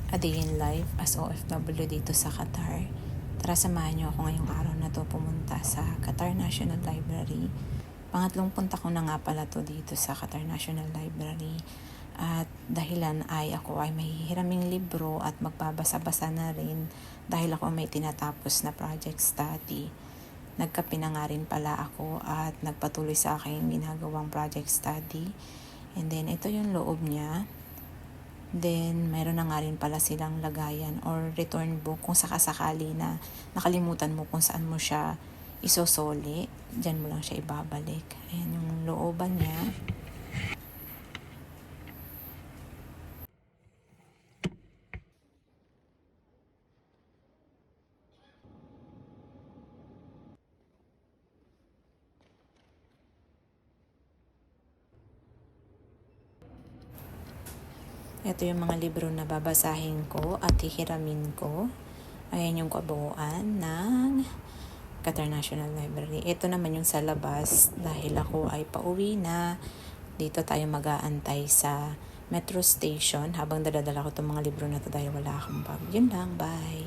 A Day in Life as OFW dito sa Qatar. Tara, samahan niyo ako ngayong araw na to pumunta sa Qatar National Library. Pangatlong punta ko na nga pala to dito sa Qatar National Library. At dahilan ay ako ay may hiraming libro at magbabasa-basa na rin dahil ako may tinatapos na project study. Nagkape na nga rin pala ako at nagpatuloy sa aking ginagawang project study. And then ito yung loob niya. Then, mayroon na nga rin pala silang lagayan or return book kung sakasakali na nakalimutan mo kung saan mo siya isosoli. Diyan mo lang siya ibabalik. Ayan yung looban niya. Ito yung mga libro na babasahin ko at hihiramin ko. Ayan yung kabuuan ng Qatar National Library. Ito naman yung sa labas dahil ako ay pauwi na. Dito tayo mag-aantay sa metro station habang daladala ko itong mga libro na to dahil wala akong bag. Yun lang, bye!